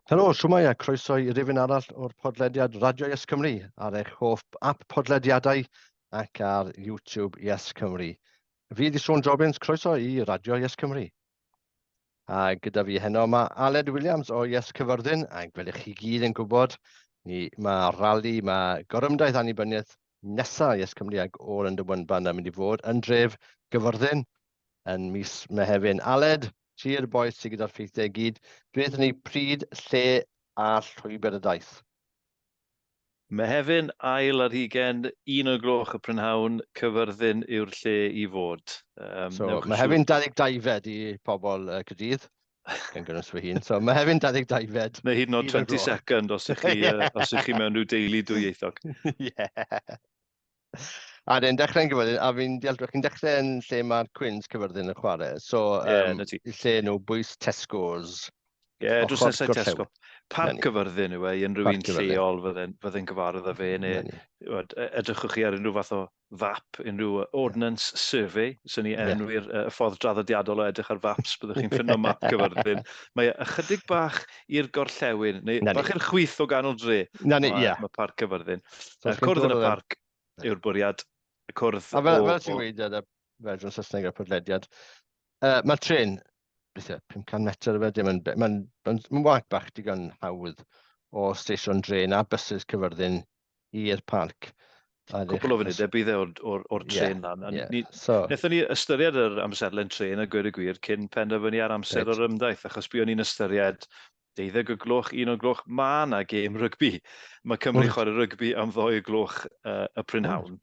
Helo, shwmai a croeso i rifin arall o'r podlediad Radio YesCymru ar eich hoff app podlediadau ac ar YouTube YesCymru. Fi di Sôn Jobbins, croeso i Radio YesCymru. A gyda fi heno mae Aled Williams o YesCaerfyrddin, ac fel chi gyd yn gwybod, mae rali, mae Gorymdaith Annibyniaeth nesaf YesCymru ac o'r yn dywynban yn mynd i fod yn dref Gaerfyrddin yn mis Mehefin. Aled, ti'r boes sydd gyda'r ffeithiau gyd, beth ni pryd, lle a llwybr y daith? Mehefin ail ar hugen 1 y prynhawn, Caerfyrddin yw'r lle i fod. Mehefin 22 i pobl Caerdydd, gan gynnwys fy hun. So Mehefin 22. Neu hyd yn oed 20 second os ych chi mewn rhyw deulu dwyieithog. A dyn dechrau'n gyfyrdyn, a fi'n dealltwch, chi'n dechrau yn lle mae'r Cwins Caerfyrddin yn chwarae. So, lle nhw bwys Tesco's. Drws nesau Tesco. Parc Caerfyrddin yw yn rhywun lleol fydden gyfarwydd â fe. Edrychwch chi ar unrhyw fath o fap, unrhyw ordnance survey. Sy'n ni enwi'r ffordd draddodiadol o edrych ar faps, byddwch chi'n ffindo map Caerfyrddin. Mae ychydig bach i'r gorllewin, neu bach i'r chwith o ganol dre. Mae Parc Caerfyrddin. Cwrdd yn y parc yw'r bwriad. A fel ti'n gweud, fersiwn Saesneg o'r podlediad, mae'r tren, 500 metr o fe, mae'n wag bach digon hawdd o stesiwn dren a bysys Caerfyrddin i'r parc. Cwpl o funudau bydd o'r tren na. Nethon ni ystyried yr amserlen tren a gweud y gwir cyn penderfynu ar amser o'r ymdaith, achos buon ni'n ystyried 12 gloch, 1 gloch, mae yna gêm rygbi. Mae Cymru chwarae rygbi am 2 gloch y prynhawn.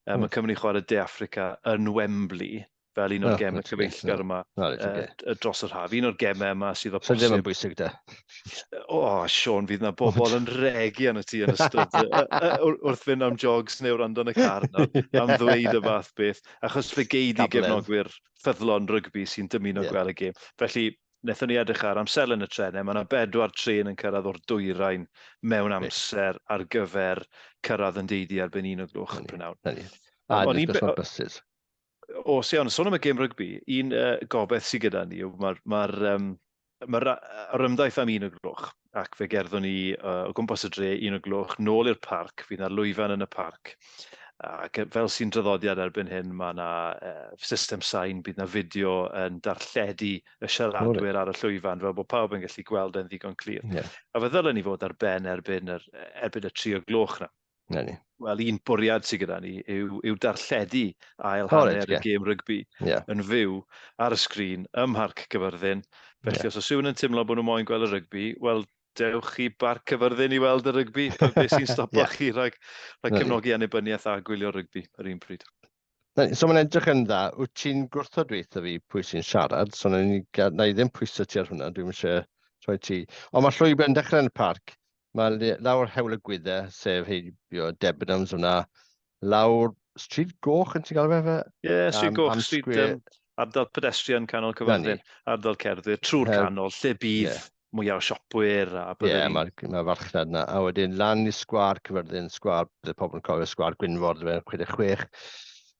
Mae Cymru chwarae De Affrica yn Wembley, fel un o'r gemau cyfeillgar yma dros yr haf. Un o'r gemau yma sydd o posib. Sy'n ddim yn bwysig da. Siôn, fydd yna bobl yn regi yn y tŷ yn ystod. Wrth fynd am jogs neu wrando yn y car na, am ddweud y fath beth. Achos fe geid i gefnogwyr ffyddlon rygbi sy'n dymuno gweld y gêm. Felly, wnaethon ni edrych ar amserlen y trenau. Mae yna 4 tren yn cyrraedd o'r dwyrain mewn amser ar gyfer cyrraedd yn deidi erbyn 1 gloch yn prynhawn. A dwi'n gwybod bysys. Sôn am y gêm rygbi, un gobeith sydd gyda ni yw mae'r ymdaith am 1 gloch ac fe gerddon ni o gwmpas y dre 1 gloch nôl i'r parc, fydd yna lwyfan yn y parc. Ac fel sy'n draddodiad erbyn hyn, mae yna system sain, bydd yna fideo yn darlledu y siaradwyr ar y llwyfan, fel bod pawb yn gallu gweld e'n ddigon clir. A fe ddylen ni fod ar ben erbyn y 3 gloch na. Wel, un bwriad sydd gyda ni yw darlledu ail hanner y gêm rygbi yn fyw ar y sgrin ym Mharc Caerfyrddin. Felly, os oes rhywun yn teimlo bod nhw moyn gweld y rygbi, wel, dewch i Parc Caerfyrddin i weld y rygbi. Beth sy'n stopo chi rhag cefnogi Annibyniaeth a gwylio rygbi ar un pryd. So mae'n edrych yn dda, wyt ti'n gwrthodweithio fi pwy sy'n siarad, so na i ddim pwysau ti ar hwnna, dwi'n eisiau rhoi ti. Ond mae llwybr yn dechrau yn y parc. Mae lawr hewl y gwyddau, sef Debenhams hwnna, lawr Stryd Goch yn ti'n gael fe? Stryd Goch, ardal pedestrian canol Caerfyrddin, ardal cerdded, trwy'r canol, lle bydd mwyaf o siopwyr. Mae farchnad yna. A wedyn lan i sgwar Caerfyrddin, bydd pobl yn cofio sgwar Gwynford, 66.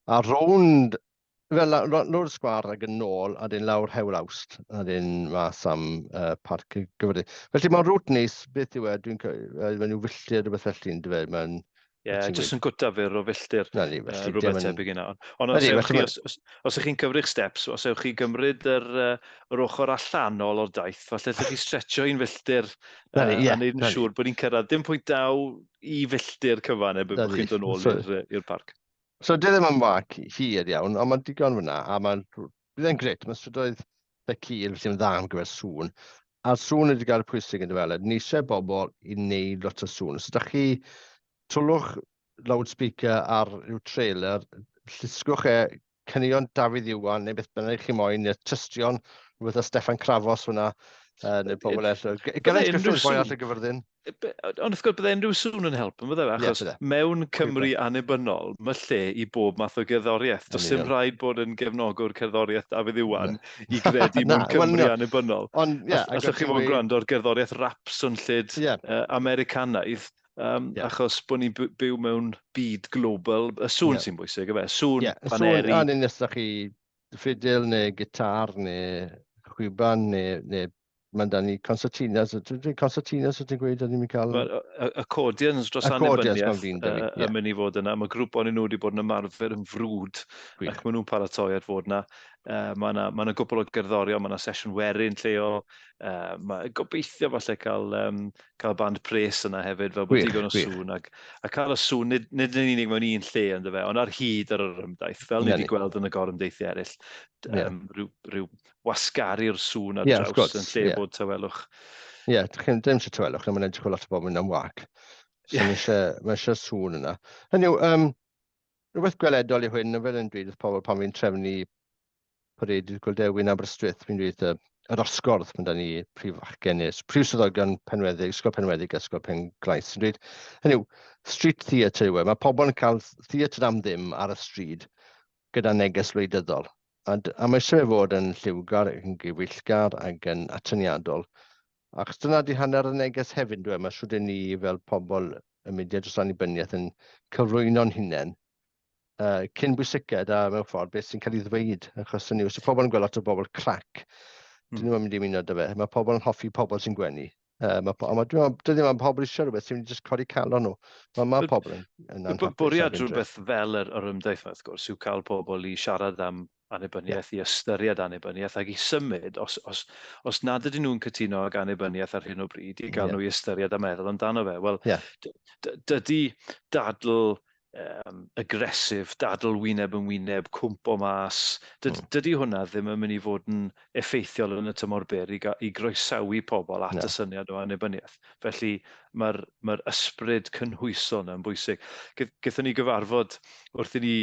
A rownd, fel lawr y sgwar ac yn nôl, a dyn lawr hewl awst, a dyn mas am Parc Caerfyrddin. Felly mae'n rŵt neis, beth yw mae'n yw filltir rhywbeth felly yn dweud. Jyst yn gwta fyr o filltir rhywbeth tebyg yna. Ond os ych chi'n cyfrich steps, os ewch chi gymryd yr ochr allanol o'r daith, falle ydych chi stretcho un filltir a wneud yn siŵr bod ni'n cyrraedd dim pwynt daw i filltir cyfan ebyn bod chi'n dod nôl i'r parc. So, dy ddim yn wag hir iawn, ond mae'n digon fyna, a bydd e'n gret, mae'n strydoedd y cil sy'n dda am gyfer sŵn, a sŵn wedi gael pwysig yn dyfeled. Ni eisiau bobl i wneud lot o sŵn. So, ydych chi twlwch loudspeaker ar ryw trailer, llusgwch cynion Dafydd Iwan, neu beth bynnag chi moyn, neu tystion, rhywbeth o Steffan Crafos hwnna, neu bobl eraill. Gyda'i gyffredin boi all y Gyfyrddin. Ond wrth gwrs, bydde unrhyw sŵn yn help, bydde? Achos mewn Cymru annibynnol, mae lle i bob math o gerddoriaeth. Does dim rhaid bod yn gefnogwr cerddoriaeth Dafydd Iwan i gredu mewn Cymru annibynnol. Os ydych chi'n fod yn gwrando o'r gerddoriaeth rap swnllyd Americanaidd, achos bod ni'n byw mewn byd global, y sŵn sy'n bwysig, efe? Sŵn, paneri. A ni'n ystod chi ffidil, neu gitar, neu chwiban, neu Mae da ni concertinas, concertinas ydyn gweud, ydyn ni'n cael... Y codians dros Accordions, mae'n annibyniaeth flin 'da fi, ie. yn mynd i fod yna. Mae grŵp o'n nhw wedi bod yn ymarfer yn frwd Gwych. ac maen nhw'n paratoi ar fod yna. Mae yna gwbl o gerddorion, mae yna sesiwn werin lleol. Mae gobeithio falle cael band pres yna hefyd, fel bod Gwych, digon o gwych. sŵn. A cael y sŵn, nid yn unig mewn un lle, ynddo fe, ond ar hyd ar yr ymdaith, fel ni Na wedi ni. gweld yn y gorymdaethu eraill. Ie. Rhyw wasgaru'r sŵn ar Ie, wrth draws gwrs, yn lle ie. bod tywelwch. Ie, chi'n ddim eisiau tywelwch, mae'n edrych o lot o bobl yn am wac. So mae eisiau sŵn yna. Hynny yw, rhywbeth gweledol i hwyn, fel yn dweud, wrth pobl pan fi'n trefnu parade i'r Gwildewin Aberystwyth, fi'n dweud yr osgordd, mae da ni prif fachgen, prif swyddogion penweddig, ysgol penweddig, ysgol pen glais. Fi'n dweud, hynny yw, street theatre yw e. Mae pobl yn cael theatre am ddim ar y stryd gyda neges wleidyddol. A mae eisiau fod yn lliwgar, yn gywyllgar ac yn atyniadol. Ac dyna di hanner y neges hefyd, dwi'n meddwl, siwr ni fel pobl y mudiad dros annibyniaeth yn cyflwyno'n hunain cyn bwysiced a mewn ffordd beth sy'n cael ei ddweud. Achos hynny, os y pobl yn gweld lot o bobl crac, dyn nhw'n mynd i ymuno dy fe. Mae pobl yn hoffi pobl sy'n gwenu. Dydy mae pobl eisiau rhywbeth sy'n just codi calon nhw. Mae pobl yn anhapus. Bwriad rhywbeth fel yr ymdaith, wrth gwrs, yw cael pobl i siarad am annibyniaeth, i ystyried annibyniaeth, ac i symud, os nad ydyn nhw'n cytuno ag annibyniaeth ar hyn o bryd, i gael nhw i ystyried a meddwl amdano fe. Wel, dydy dadl agresif, dadl wyneb yn wyneb, cwmp o mas, dydy hwnna ddim yn mynd i fod yn effeithiol yn y tymor byr i groesawu pobl at y syniad o annibyniaeth. Felly mae'r ysbryd cynhwyso yna'n bwysig. Gaethon ni gyfarfod wrth i ni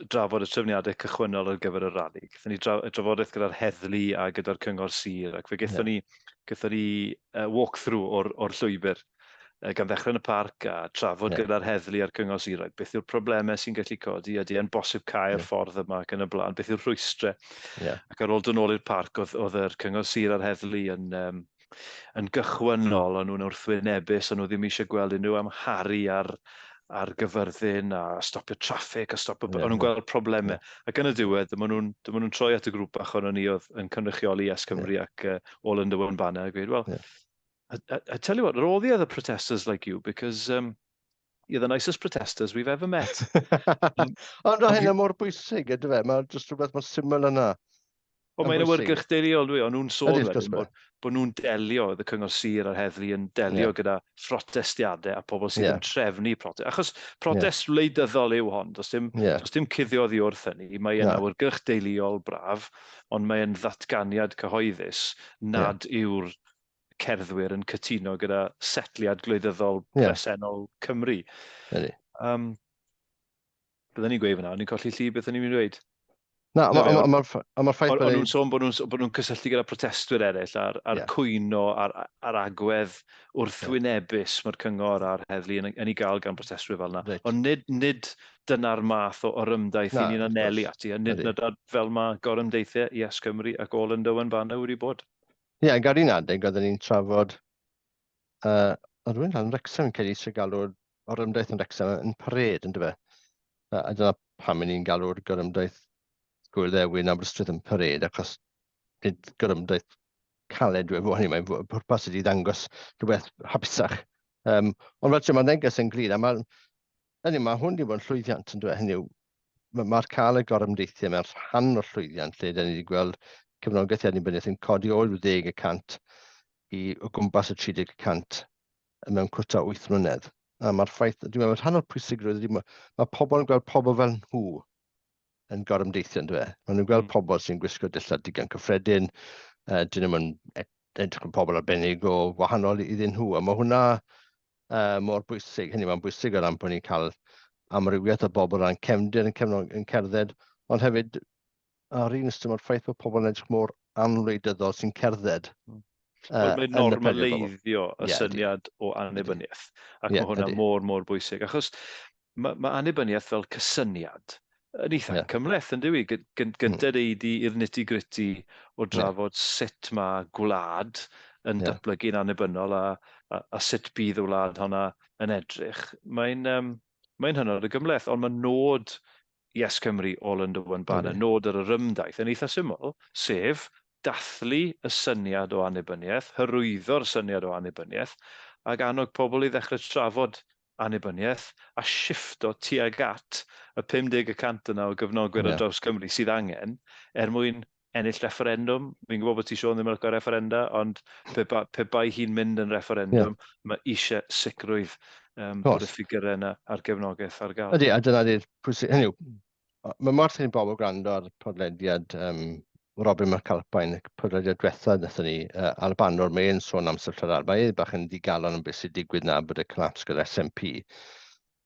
drafod y trefniadau cychwynnol ar gyfer y rali. Gaethon ni drafodaeth gyda'r heddlu a gyda'r cyngor sir, ac fe gaethon ni walk-through o'r llwybr gan ddechrau yn y parc a trafod gyda'r heddlu a'r cyngor sir. Beth yw'r problemau sy'n gallu codi, ydy e'n bosib cael ffordd yma ac yn y blaen, beth yw'r rhwystrau. Ac ar ôl dod nôl i'r parc, oedd yr cyngor sir a'r heddlu yn gychwynnol, o'n nhw'n wrthwynebus, o'n nhw ddim eisiau gweld unrhyw amharu ar gyfyrddin a stopio traffig a o'n nhw'n gweld problemau. Ac yn y diwedd, dyma nhw'n troi at y grŵp bach o'n ni oedd yn cynrychioli YesCymru ac All Under One Banner a gweud, well, I tell you what, there are all the other protesters like you because you're the nicest protesters we've ever met. Ond o hynny mor bwysig, ydy fe? Mae'n just rhywbeth mor syml yna. O, mae'n awyrgych deiliol, dwi. O'n nhw'n sôn wedyn bod nhw'n delio, y cyngor sir a'r heddlu yn delio gyda protestiadau a pobl sydd yn trefnu protest. Achos protest wleidyddol yw hon, does dim cuddio oddi wrth hynny. Mae'n awyrgych deiliol braf, ond mae'n ddatganiad cyhoeddus nad yw'r cerddwyr yn cytuno gyda setliad gwleidyddol presennol Cymru. Byddwn ni'n gweud fyna, o'n i'n colli lli beth o'n i'n mynd i dweud. Na, mae'r ffaith bod nhw'n sôn bod nhw'n cysylltu gyda protestwyr eraill ar cwyno, ar agwedd wrthwynebus mae'r cyngor a'r heddlu yn ei gael gan protestwyr fel yna. Ond nid dyna'r math o'r ymdaith i ni'n anelu ati, a nid fel mae gorymdaethau YesCymru ac All Under One Banner wedi bod. Ie, gael un adeg, oedden ni'n trafod ar rhywun yn Wrexham yn cael ei eisiau galw'r gorymdaeth yn Wrexham yn parade, yn dyfa. A dyna pam ni'n galw'r gorymdaeth Gwildewin Aberystwyth yn parade, achos nid gorymdaeth caled dwi'n fawr ni, mae'n pwrpas ydi ddangos rhywbeth hapusach. Ond fel mae'r neges yn glir, a mae hwn wedi bod yn llwyddiant yn dweud, hynny yw, mae'r cael y gorymdeithiau, mae'r rhan o'r llwyddiant lle, da ni wedi gweld cefnogaeth Annibyniaeth yn codi o 10% o gwmpas y 30% mewn cwta 8 mlynedd. A mae'r ffaith, dwi'n meddwl, rhan o'r pwysigrwydd, mae pobl yn gweld pobl fel nhw yn gorymdeithio, yn dweud. Maen nhw'n gweld pobl sy'n gwisgo dillad digon cyffredin, dyn nhw'n edrych yn pobl arbennig o wahanol iddyn nhw. A mae hwnna mor bwysig. Hynny mae'n bwysig o ran bod ni'n cael amrywiaeth o bobl rhan cefndir yn cerdded, ond hefyd ar un ystod mae'r ffaith bod pobl yn edrych mor anwleidyddol sy'n cerdded. Mae'n normaleiddio y syniad o annibyniaeth. Ac mae hwnna mor bwysig. Achos mae annibyniaeth fel cysyniad yn eitha cymleth, yn dywi. Gyntaf eidi i'r nitty-gritty o drafod sut mae gwlad yn datblygu'n annibynnol a sut bydd y wlad honna yn edrych. Mae'n hynod y gymleth, ond mae nod YesCymru All Under One Banner, nod ar yr ymdaith yn eitha syml, sef dathlu y syniad o annibyniaeth, hyrwyddo'r syniad o annibyniaeth, ac annog pobl i ddechrau trafod annibyniaeth a shifto tuag at y 50% yna o gyfnogwyr Ie. ar draws Cymru sydd angen mwyn ennill referendum. Fi'n gwybod bod ti Siôn ddim yn licio referenda, ond pe bai hi'n mynd yn referendum, mae eisiau sicrwydd bod y ffigurau yna ar gefnogaeth ar gael. Ydy, a dyna di'r pwysig. Hynny yw, mae mor llun bobl gwrando ar podlediad Robin McAlpine, podlediad diwethaf wnaethon ni, Albanwr, mae'n sôn am sefyllfa'r Mae bach yn digalon yn beth sy'n digwydd na bod y collapse gyda SNP.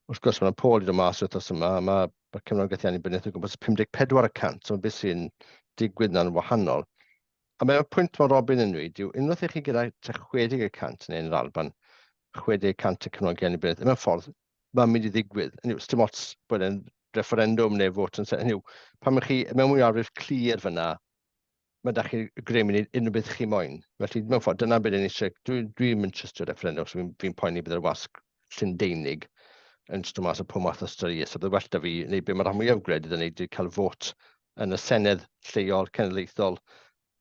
Wrth gwrs, mae'n Paul i ddod mas wythnos yma, mae cefnogaeth annibyniaeth o gwmpas 54%, so beth sy'n digwydd na'n wahanol. A mae'r pwynt mae Robin yn dweud, yw unwaith i chi gyda 60% neu'n yr Alban, 60% y cefnogaeth annibyniaeth, mewn ffordd, mae'n mynd i ddigwydd. Hynny yw, dim ots bod e'n referendum neu fot yn... Hynny yw, pan mae chi mewn mwyafrif clir fyna, mae da chi greu mynd i unrhyw beth chi moyn. Felly, mewn ffordd, dyna beth yn eisiau... Dwi'n Manchester referendum, so fi'n poeni bydd yr wasg Llundeinig yn stwm mas o pob math o styried. So bydd well da fi, neu beth mae'r rhan mwyaf gwledydd yn ei cael fot yn y Senedd lleol, cenedlaethol,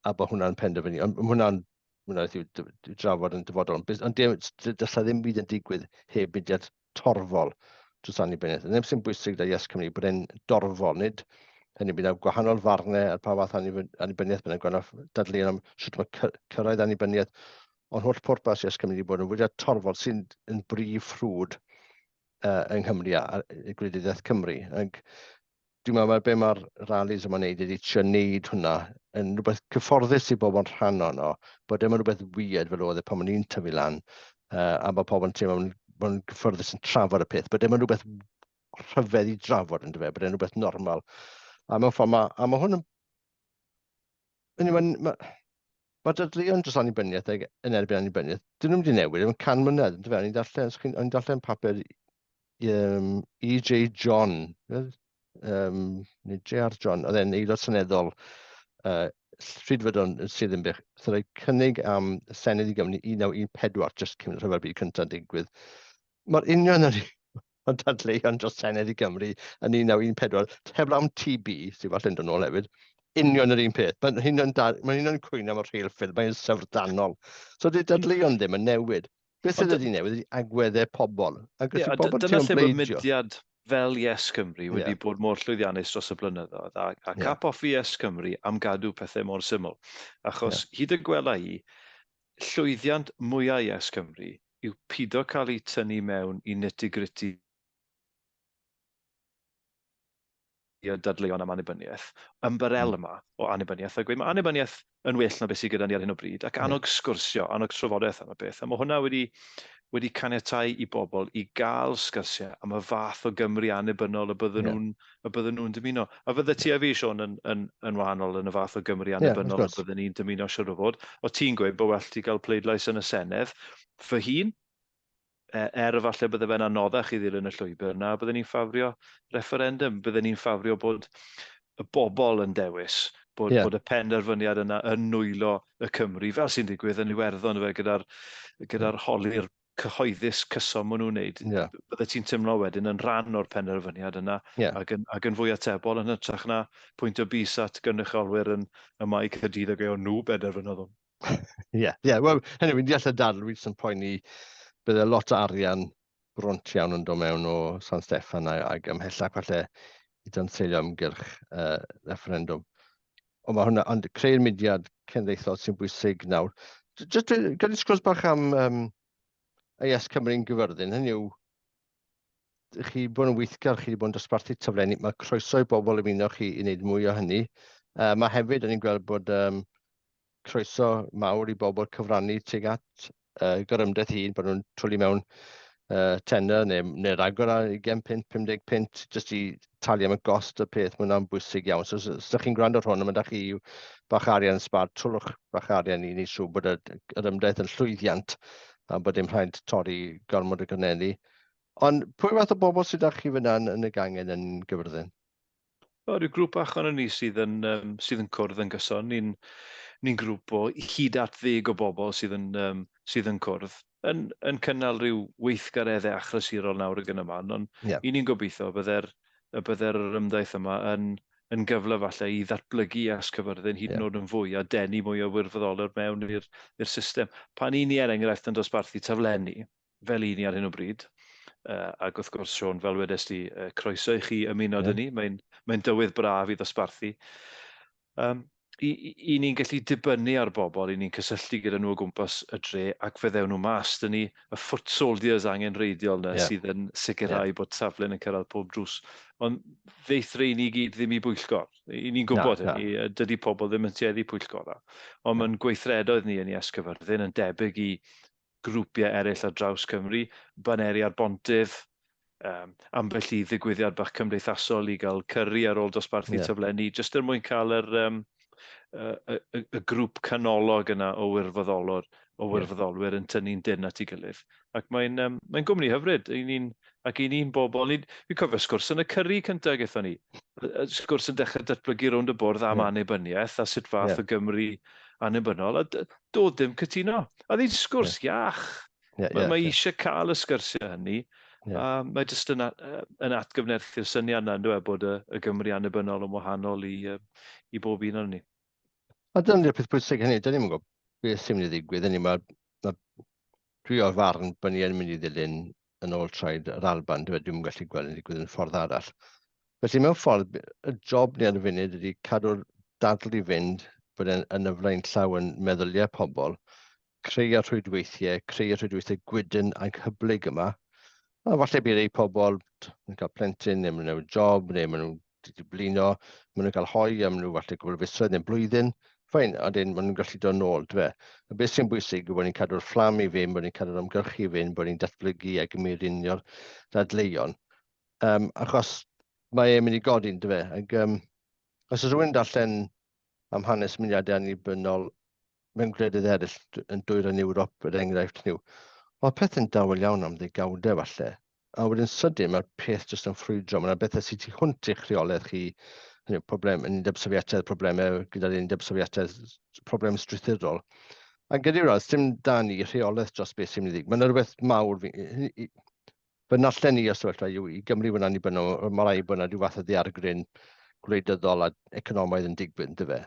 a bod hwnna'n penderfynu. Ond hwnna'n drafod yn dyfodol. Ond dylla ddim byd yn digwydd heb mudiad torfol dros annibyniaeth. Ddim sy'n bwysig da YesCymru bod e'n dorfol, nid hynny bydd gwahanol farnau ar pa fath annibyniaeth, bydd e'n gwahanol dadleuon am sut mae cyrraedd annibyniaeth, ond holl pwrpas YesCymru wedi bod yn wydiad torfol sy'n brif ffrwd yng Nghymru a Gwleidyddiaeth Cymru. Dwi'n meddwl be mae'r rallies yma'n neud ydy trio neud hwnna yn rhywbeth cyfforddus i bobl yn rhan ono, bod dim yn rhywbeth weird fel oedd pan o'n i'n tyfu lan, a bod pobl yn teimlo bod yn gyfforddus yn trafod y peth, bod dim yn rhywbeth rhyfedd i drafod yn dyfe, bod e'n rhywbeth normal. A mewn ffordd, mae hwn yn... Mae dadleuon dros annibyniaeth yn erbyn annibyniaeth, dyn nhw'n wedi newid, yn can mlynedd, yn dyfe, o'n i'n darllen papur E.J. John, neu J.R. John, oedd e'n aelod seneddol Rhydfydon sydd yn bych, roedd cynnig am Senedd i Gymru 1914, jyst cyn y rhyfel byd cyntaf digwydd. Mae'r union yr o'n dadleuon dros Senedd i Gymru yn 1914, heblaw am TB, sydd falle yn dod nôl hefyd, union yr un peth. Mae'n union cwyno am y rheilffyrdd, mae'n syfrdanol. So dydy dadleuon ddim yn newid. Beth sydd wedi newid ydy agweddau pobl. Dyna lle bod mudiad fel YesCymru wedi bod mor llwyddiannus dros y blynyddoedd, a cap off i YesCymru am gadw pethau mor syml. Achos hyd y gwela i, llwyddiant mwyaf YesCymru yw pido cael ei tynnu mewn i nitty-gritty y dadleuon am annibyniaeth, ymbarel yma o annibyniaeth, a gweud mae annibyniaeth yn well na beth sydd gyda ni ar hyn o bryd, ac annog sgwrsio, annog trafodaeth am y beth. A mae hwnna wedi caniatáu i bobl i gael sgyrsiau am y fath o Gymru annibynnol y bydden nhw'n dymuno. A fydde ti a fi, Siôn, yn wahanol yn y fath o Gymru annibynnol y bydden ni'n dymuno siŵr o fod. O ti'n gweud bod well ti gael pleidlais yn y Senedd, fy hun, falle bydde fe'n anoddach i ddilyn y llwybr na, bydden ni'n ffafrio referendum, bydden ni'n ffafrio bod y bobl yn dewis, bod y penderfyniad yna yn nwylo y Cymru, fel sy'n digwydd yn Iwerddon gyda'r holi'r cyhoeddus cyson maen nhw'n wneud. Bydde ti'n teimlo wedyn yn rhan o'r penderfyniad yna ac yn fwy atebol yn hytrach na pwynt o bus at gynrychiolwyr yn y Mae Caerdydd ac nhw benderfynodd. Wel, hynny, fi'n deall y dadl, wy'n poeni bydde lot o arian bront iawn yn dod mewn o San Steffan ac ymhellach falle i danseilio ymgyrch referendum. Ond mae hwnna, ond creu'r mudiad cenedlaethol sy'n bwysig nawr. Jyst gyda'i sgwrs bach am YesCymru'n Gaerfyrddin, hynny yw, chi bod yn weithgar, chi wedi bod yn dosbarthu tyflenni, mae croeso i bobl ymuno chi i wneud mwy o hynny. Mae hefyd, ni'n gweld bod croeso mawr i bobl cyfrannu tuag at Gorymdaith hun, bod nhw'n twlu mewn tenor neu ragor a 20 pint, 50 pint, jyst i talu am y gost y peth, mae hwnna'n bwysig iawn. So, os ydych chi'n gwrando ar hwn, mae ydych chi bach arian yn sbad, twlwch bach arian i ni siw bod yr ymdaeth yn llwyddiant a bod dim rhaid torri gormod y gynennu. Ond pwy fath o bobl sydd â chi fyna yn y gangen yn Gaerfyrddin? Ryw grŵp bach o'n ni sydd yn cwrdd yn gyson. Ni'n grŵp o hyd at 10 o bobl sydd yn cwrdd. Yn cynnal rhyw weithgareddau achlysurol nawr ag yn y man, ond i ni'n gobeithio bydde'r ymdaith yma yn yn gyfle falle i ddatblygu YesCaerfyrddin hyd yn oed yn fwy a denu mwy o wirfoddolwyr mewn i'r system. Pan i ni enghraifft yn dosbarthu taflenni, fel i ni ar hyn o bryd, ac wrth gwrs, Siôn, fel wedes ti, croeso i chi ymuno dyn ni. Mae'n dywydd braf i ddosbarthu. I ni'n gallu dibynnu ar bobl, i ni'n cysylltu gyda nhw o gwmpas y dre ac fe ddewn nhw mas. Dyn ni y foot soldiers angen reidiol na sydd yn sicrhau bod safle'n yn cyrraedd pob drws. Ond ddeith rei ni gyd ddim i bwyllgor. I ni'n gwybod hynny, dydy pobl ddim yn tueddu pwyllgor. Ond mae'n gweithredoedd ni yn YesCaerfyrddin yn debyg i grwpiau eraill ar draws Cymru, baneri ar bontydd, ambell i ddigwyddiad bach cymdeithasol i gael cyrru ar ôl dosbarthu taflenni, jyst er mwyn cael y grŵp canolog yna o wirfoddolwyr yn tynnu'n dyn at ei gilydd. Ac mae'n gwmni hyfryd. Ac i ni'n bobl, fi'n cofio sgwrs yn y cyrru cyntaf gaethon ni. Sgwrs yn dechrau datblygu rownd y bwrdd am annibyniaeth a sut fath o Gymru annibynnol. A dod ddim cytuno. A ddim sgwrs iach. Mae eisiau cael y sgyrsiau hynny. Mae jyst yn atgyfnerthu'r syniad yna bod y Gymru annibynnol yn wahanol i bob un o'n ni. A dyna'r peth pwysig hynny, dyn ni'n gwybod beth sy'n mynd i ddigwydd. Dwi o'r farn bod ni yn mynd i ddilyn yn ôl traed yr Alban, dwi'n gallu gweld yn digwydd yn ffordd arall. Felly mewn ffordd, y job ni ar y funud ydy cadw'r dadl i fynd, bod yn y flaen llaw yn meddyliau pobl, creu a rhwydweithiau gwydyn ag hyblyg yma. A falle bydd ei pobl yn cael plentyn, neu maen nhw'n job, neu maen nhw'n blino, maen nhw'n cael hoi, a maen nhw falle gwybod fusoedd neu blwyddyn. Fain, a dyn maen nhw'n gallu dod nôl, dwi. A beth sy'n bwysig yw bod ni'n cadw'r fflam i fynd, bod ni'n cadw'r ymgyrchu i fynd, bod ni'n datblygu a gymeirionio'r dadleuon. Achos mae e'n mynd i godi'n, dwi. Os oes rhywun darllen am hanes mudiadau annibynnol mewn gwledydd eraill yn dwyr yn Ewrop, yr enghraifft nhw, mae'r peth yn dawel iawn am ddegawdau falle. A wedyn sydyn mae'r peth jyst yn ffrwydro. Mae'na bethau sydd tu hwnt i'ch rheolaeth chi, problem yn undeb sofietaidd, problemau gyda'r undeb sofietaidd, problem strwythurol. A gyda'r ras, dim da ni rheolaeth dros beth sy'n mynd i ddig. Mae'n rhywbeth mawr. Fy nallen ni o sefyllfa yw i Gymru fod annibynnol, mae rai bod yna rhyw fath o ddiargryn gwleidyddol a economaidd yn digwydd, dy fe.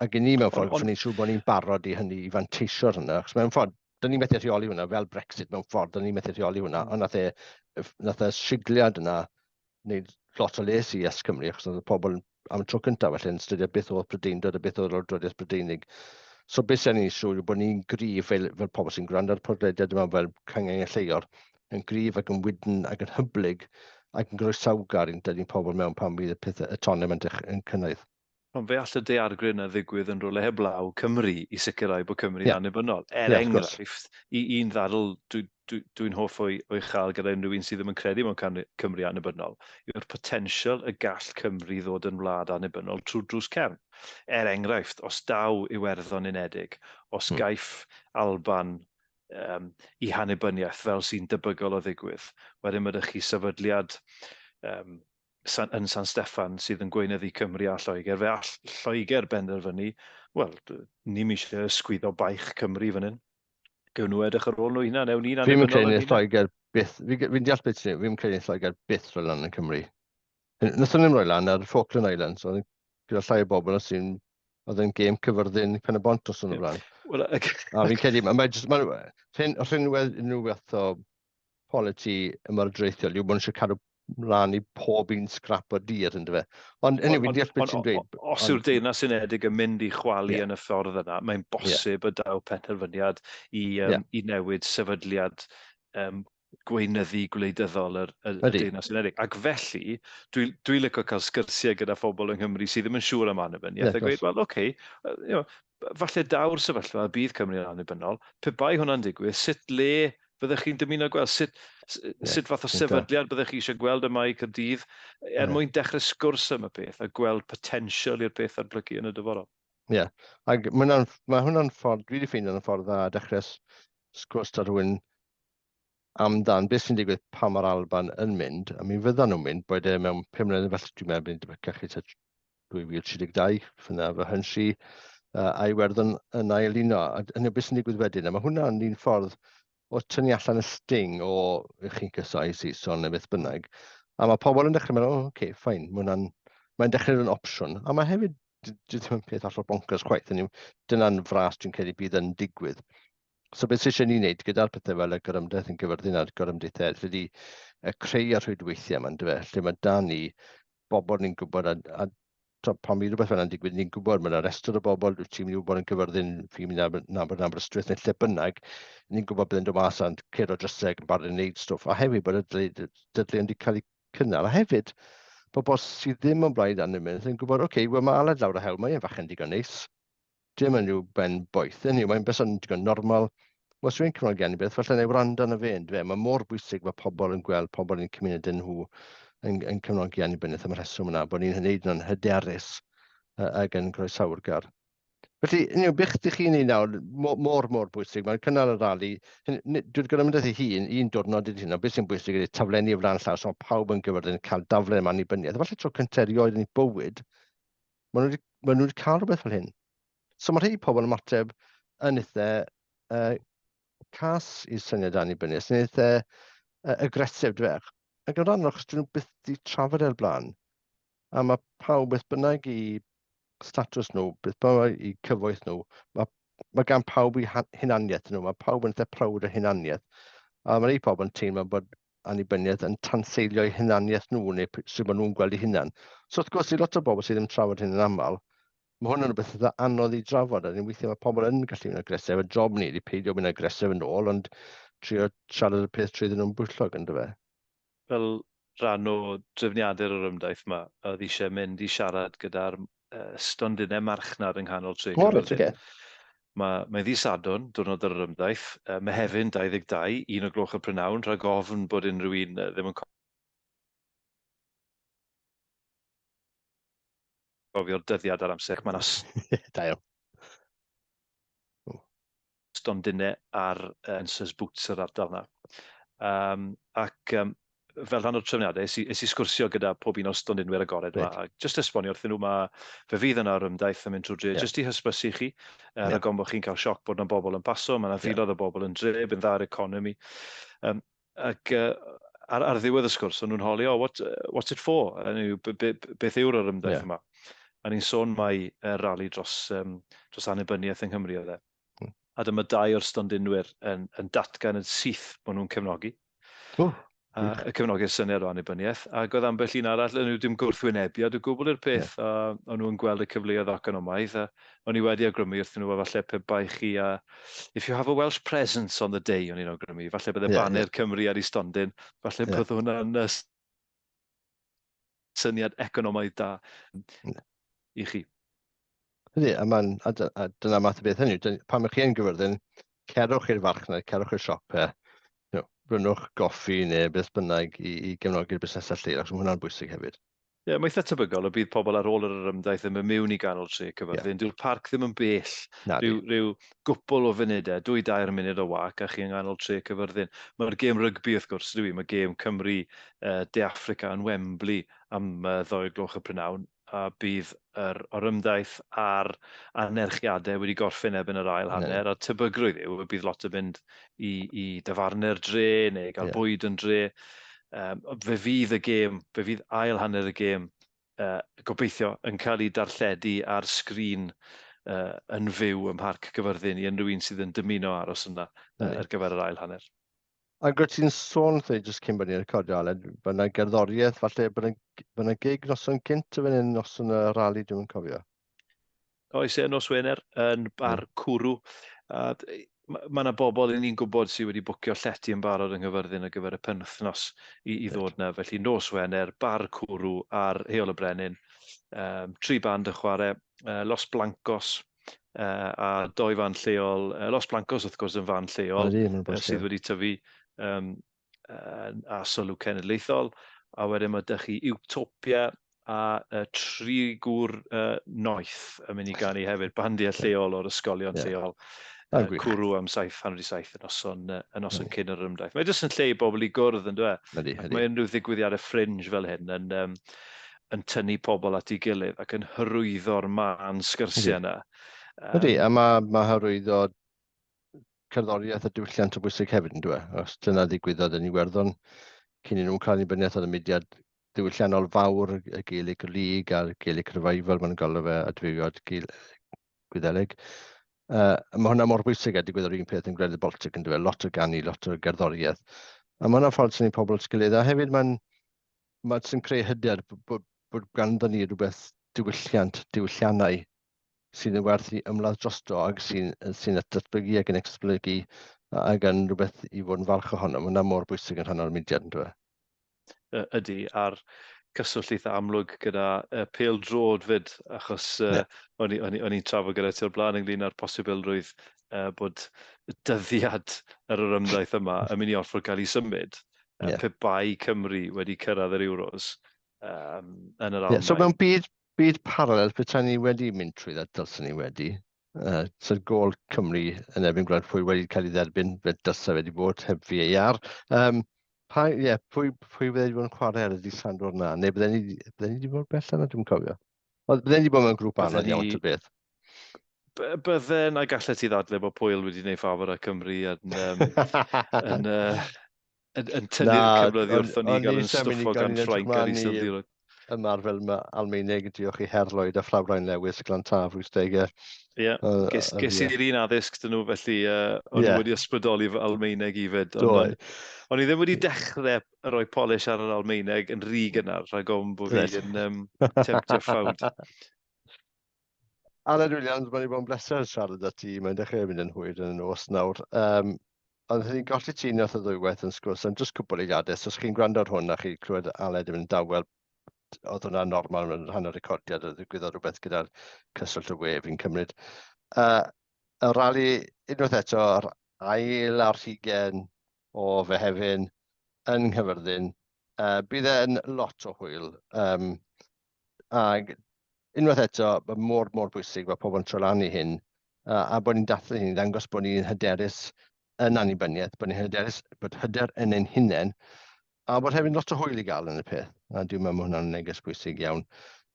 Ac i ni mewn ffordd, ni'n siŵr bod ni'n barod i hynny, i fanteisio hynny. Achos mewn ffordd, dyn ni'n methu rheoli hwnna, fel Brexit mewn ffordd, dyn ni'n methu rheoli hwnna. Ond nath e sigliad yna wneud lot o les i YesCymru, achos oedd y pobl am y tro cyntaf felly yn stydied beth oedd Brydeinig a beth oedd Llywodraeth Brydeinig. So beth sy'n ni'n siŵr yw bod ni'n gryf fel pobl sy'n gwrando ar podlediad yma fel Cyngor Lleuor, yn gryf ac yn wydn ac yn hyblyg ac yn groesawgar i'n dynnu pobl mewn pan bydd y tonem yn cynnydd. Ond fe all y daeargryn a ddigwydd yn rhywle heblaw Cymru i sicrhau bod Cymru'n annibynnol. Enghraifft, un ddadl dwi'n hoff o'i chael gyda unrhyw un sydd ddim yn credu mewn Cymru annibynnol, yw'r potensial y gall Cymru ddod yn wlad annibynnol trwy drws cefn. Enghraifft, os daw Iwerddon Unedig, os gaiff Alban i Annibyniaeth fel sy'n debygol o ddigwydd, wedyn mae chi sefydliad yn San Steffan sydd yn gweinyddu Cymru a Lloegr. Fe all Lloegr benderfynu, wel, ni'n eisiau ysgwyddo baich Cymru fan hyn. Gewn nhw edrych ar ôl nhw hynna, newn ni'n annibynnol. Fi'n credu Lloegr byth, fi'n deall beth sy'n, fi'n credu Lloegr byth roi lan yn Cymru. Nethon ni'n roi lan ar Falkland Islands, oedd gyda llai o bobl oedd yn gêm Caerfyrddin pen y bont os o'n nhw blaen. A fi'n credu, rhinwedd unrhyw beth o politi ymardraethiol yw bod nhw eisiau cadw mlaen i pob un scrap o dir yn dyfa. Ond fi'n deall beth sy'n dweud. Os yw'r Deyrnas Unedig yn mynd i chwalu yn y ffordd yna, mae'n bosib y daw penderfyniad i newid sefydliad gweinyddu gwleidyddol y Deyrnas Unedig. Ac felly, dwi'n licio cael sgyrsiau gyda phobl yng Nghymru sydd ddim yn siŵr am annibyniaeth. A gweud, wel, oce, falle daw'r sefyllfa bydd Cymru annibynnol, pe bai hwnna'n digwydd, sut le byddech chi'n dymuno gweld, sut fath o sefydliad byddech chi eisiau gweld yma i Caerdydd, mwyn dechrau sgwrs am y peth a gweld potensial i'r peth arblygu yn y dyfodol. Ie, ac mae hwnna'n ffordd, dwi wedi ffeindio yn ffordd dda dechrau sgwrs ar rhywun amdan beth sy'n digwydd pa mae'r Alban yn mynd, a mi fyddan nhw'n mynd, bod e mewn 5 mlynedd felly dwi'n meddwl bod ni'n gallu 2032, fyna fy hynsi, a Iwerddon yn ailuno. A hynny beth sy'n digwydd wedyn, a mae hwnna'n un ffordd o tynnu allan y sting o chi'n cysau Saeson neu beth bynnag. A mae pobl yn dechrau meddwl, oce, ffain, mae hwnna'n mae'n dechrau yn opsiwn, a mae hefyd, ddim yn peth allan bonkers chwaith, dyna'n fras dwi'n credu bydd yn digwydd. So beth sy'n ni wneud gyda'r pethau fel y Gorymdaith yn Caerfyrddin a'r Gorymdaethau, ydy creu ar rhwydweithiau yma'n dyfa, lle mae da ni bobl ni'n gwybod, a pan mi rhywbeth fel yna'n digwydd, ni'n gwybod, mae'n restr o bobl, ti'n mynd i wybod yn Caerfyrddin, fi'n mynd i nabod Aberystwyth neu lle bynnag, ni'n gwybod bydd yn dod mas a'n cero dryseg yn barod yn gwneud stwff, a hefyd bod y dydlu wedi cael ei cynnal, a hefyd bobl sydd ddim yn blaid Annibyniaeth yn gwybod, wel mae aled lawr y hewl, mae'n fachen digon neis. Dim yn yw ben boeth, mae'n beth yn digon normal. Os yw'n cymryd Annibyniaeth, falle neu wrando yn y fe, mae mor bwysig mae pobl yn gweld pobl yn cymuned yn nhw yn cefnogi Annibyniaeth am y rheswm yna, bod ni'n hynny yn hyderus ac yn groesawrgar. Felly, bych ddech chi'n ei nawr, mor bwysig, mae'n cynnal y rali, dwi'n Gorymdaith ei hun, un diwrnod ydy hynny, beth sy'n bwysig ydy taflenni o flaen llaw, so mae pawb yn Caerfyrddin cael daflen am Annibyniaeth. Falle tro cynterioedd yn ei bywyd, maen nhw wedi cael rhywbeth fel hyn. So mae rhai pobl yn mateb yn eitha cas i'r syniad Annibyniaeth, yn eitha agresif dwech. Ac yn rhan achos dyn nhw byth i trafod e'r blaen. A mae pawb beth bynnag i statws nhw, beth bynnag i cyfoeth nhw, mae gan pawb i hunaniaeth nhw, mae pawb yn eitha prawd o hunaniaeth. A mae rhai pobl yn teimlo bod Annibyniaeth yn tanseilio eu hunaniaeth nhw, neu sydd maen nhw'n gweld eu hunan. So wrth gwrs, i lot o bobl sydd ddim trafod hyn yn aml, mae hwn yn rhywbeth eitha anodd i drafod, a ni'n weithio mae pobl yn gallu mynd agresif, y job ni wedi peidio mynd agresif yn ôl, ond trio siarad y peth trwy nhw'n bwyllog yn dyfa. Fel rhan o drefniadau'r orymdaith yma, oedd eisiau mynd i siarad gyda'r stondinau marchnad yng nghanol tre Caerfyrddin. Mae ddi Sadwrn, diwrnod yr orymdaith, Mehefin 22, 1 y prynawn, rhag ofn bod unrhyw un ddim yn cofio'r dyddiad ar amser. Mae yna stondinau ar Ensys Boots yr ardal yna. Fel rhan o'r trefniadau, es i sgwrsio gyda pob un o stondinwyr agored yma. A jyst esbonio wrthyn nhw, fe fydd yna orymdaith yn mynd trwy dre, jyst i hysbysu chi, rhag ofn bod chi'n cael sioc bod yna bobl yn paso, mae yna filoedd o bobl yn dre, bydd dda'r economi. Ar ddiwedd y sgwrs, o'n nhw'n holi, what's it for? Beth yw'r orymdaith yma? A ni'n sôn mai rali dros Annibyniaeth yng Nghymru oedd e. A dyma 2 o'r stondinwyr yn datgan yn syth bod nhw'n cefnogi. Y cefnogi'r syniad o Annibyniaeth. Ac oedd ambell un arall, nhw dim gwrthwynebiad o gwbl i'r peth. A o'n nhw'n gweld y cyfleoedd economaidd. A o'n i wedi awgrymu wrthyn nhw, falle pe bai chi, if you have a Welsh presence on the day, o'n i'n awgrymu, falle bydde baner Cymru ar ei stondin, falle bydd hwnna'n syniad economaidd da i chi. Ydy, a dyna math o beth hynny. Pan ych chi yn Caerfyrddin, cerwch i'r farchnad, cerwch i'r siopau, brynwch goffi neu beth bynnag i gefnogi'r busnesau lleol, achos mae hwnna'n bwysig hefyd. Ie, mae eitha tebygol o bydd pobl ar ôl yr orymdaith ddim yn mewn i ganol tre Caerfyrddin. Dyw'r parc ddim yn bell. Rhyw gwbl o funudau, 2-3 munud o wac a chi yn ganol tre Caerfyrddin. Mae'r gêm rygbi, wrth gwrs, mae gêm Cymru De Affrica yn Wembley am 2 y prynawn. A bydd yr orymdaith a'r anerchiadau wedi gorffen ebyn yr ail hanner, a tebygrwydd yw, bydd lot o fynd i dyfarnu'r dre neu gael bwyd yn dre. Fe fydd y gêm, fe fydd ail hanner y gêm, gobeithio yn cael ei darlledu ar sgrin yn fyw ym Mharc Caerfyrddin i unrhyw un sydd yn dymuno aros yna ar gyfer yr ail hanner. Ac oedd ti'n sôn, jyst cyn bod ni'n recordio, Aled, bod yna gerddoriaeth, falle bod yna gig noson cynt o fan hyn, noson y rali, dwi'n cofio. Oes e, nos Wener, yn bar Cwrw. Mae yna bobl ni'n gwybod sydd wedi bwcio llety yn barod yng Nghyfyrddin ar gyfer y penwythnos i ddod yna. Felly nos Wener, bar Cwrw ar Heol y Brenin, 3 band y chwarae, Los Blancos a 2 fan lleol. Los Blancos, wrth gwrs, yn fan lleol sydd wedi tyfu a sylw cenedlaethol. A wedyn mae dych chi Utopia a 3 gŵr noeth yn mynd i ganu hefyd, bandiau lleol o'r ysgolion lleol. Cwrw am 7:30 yn noson cyn yr orymdaith. Mae jyst yn lle i bobl i gwrdd yn dweud. Mae unrhyw ddigwyddiadau fringe fel hyn yn tynnu pobl at ei gilydd ac yn hyrwyddo'r man sgyrsiau yna. Ydy, a mae hyrwyddo cerddoriaeth a diwylliant o bwysig hefyd yn dweud. Os dyna ddigwyddodd yn Iwerddon, cyn i nhw'n cael Annibyniaeth oedd y mudiad diwylliannol fawr, y Gaelic League a'r Gaelic Revival, mae'n galw fe adfywiad Gwyddelig. Mae hwnna mor bwysig a digwydd yr un peth yn Gwledydd Baltic yn dweud, lot o ganu, lot o gerddoriaeth. A mae hwnna'n ffordd sy'n ni pobl sgilydd. A hefyd mae'n sy'n creu hyder bod ganddo ni rhywbeth diwylliannau sy'n yn werth i ymladd drosto ac sy'n datblygu ac yn esblygu ac yn rhywbeth i fod yn falch ohono. Mae hwnna mor bwysig yn rhan o'r mudiad yn dweud. Ydy, a'r cyswllt eitha amlwg gyda pêl drod fyd, achos o'n i'n trafod gyda ti o'r blaen ynglyn â'r posibilrwydd bod y dyddiad yr orymdaith yma yn mynd i orfod cael ei symud. Pe bai Cymru wedi cyrraedd yr Euros yn yr Almaen. So mewn byd paralel, petai ni wedi mynd trwy ddod dylsyn ni wedi. Sy'r gol Cymru yn erbyn gweld pwy wedi cael ei dderbyn, fe dylsa wedi bod heb VAR. Pwy bydde wedi bod yn chwarae ar y dydd Sadwrn na? Neu bydde ni wedi bod bell yna, dwi'n cofio. Bydde ni wedi bod mewn grŵp anodd iawn ty beth. Bydde na gallet ti ddadle bod Pwyl wedi gwneud ffafr â Cymru yn tynnu'r cymryddi wrthon ni gael yn stwffo gan Ffrainc ar Isildirod. Ymarfer Almaeneg yn diolch i Herlwyd a Fflawrain Lewis glan taf 80au. Ges i'r un addysg dyn nhw, felly o'n i wedi ysbrydoli fy Almaeneg i fyd. O'n i ddim wedi dechrau rhoi polish ar yr Almaeneg yn rhy gynnar, rhag ofn bod fi yn temptio ffawd. Aled Williams, mae'n i bod yn bleser siarad â ti, mae'n dechrau mynd yn hwyr yn y nos nawr. Ond ni'n golli ti wrth y ddwywaith yn sgwrs, yn jyst cwbl eiliadau. Os chi'n gwrando ar hwn a chi clywed Aled yn mynd dawel, oedd hwnna normal yn rhan o'r recordiad, oedd ddigwyddodd rhywbeth gyda'r cyswllt y we fi'n cymryd. Y rali, unwaith eto, yr ail ar hugen o Mehefin yn Caerfyrddin. Bydd e'n lot o hwyl. Ag unwaith eto, mae mor bwysig bod pobl yn trolanu hyn, a bod ni'n dathlu hyn, ddangos bod ni'n hyderus yn annibyniaeth, bod ni'n hyderus bod hyder yn ein hunain, a bod hefyd lot o hwyl i gael yn y peth. A dwi'n meddwl hwnna'n neges bwysig iawn.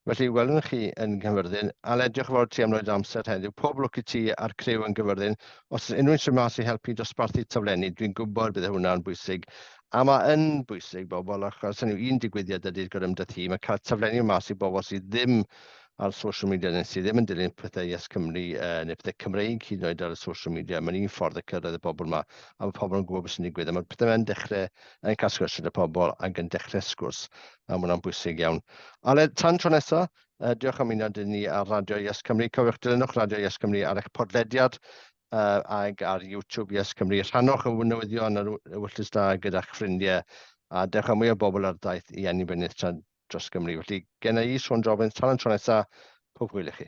Felly, welwn chi yn Caerfyrddin. Aled, diolch yn fawr ti am roed amser heddiw. Pob lwc i ti a'r criw yn Caerfyrddin. Os ydych unrhyw sy'n mas i helpu dosbarthu taflenni, dwi'n gwybod bydd hwnna'n bwysig. A mae yn bwysig, bobl, achos hynny un digwyddiad ydy'r Gorymdaith hi. Mae cael taflenni mas i bobl sydd ddim ar social media, sydd ddim yn dilyn pethau YesCymru neu pethau Cymreig hyd yn oed ar y social media. Mae'n un ffordd y cyrraedd y bobl yma, a mae pobl yn gwybod beth sy'n digwydd. Mae pethau yn dechrau yn cael sgwrs gyda pobl ac yn dechrau sgwrs, a mae hwnna'n bwysig iawn. Ale, tan tro nesaf, diolch am unod i ni ar Radio YesCymru. Cofiwch dilynwch Radio YesCymru ar eich podlediad ag ar YouTube YesCymru. Rhannwch y newyddion ar y wyllus da gyda'ch ffrindiau, a dewch am mwy o bobl ar daith i Annibyniaeth dros Gymru. Felly, gen i Sean Jobbins, tan tro nesaf, pob hwyl i chi.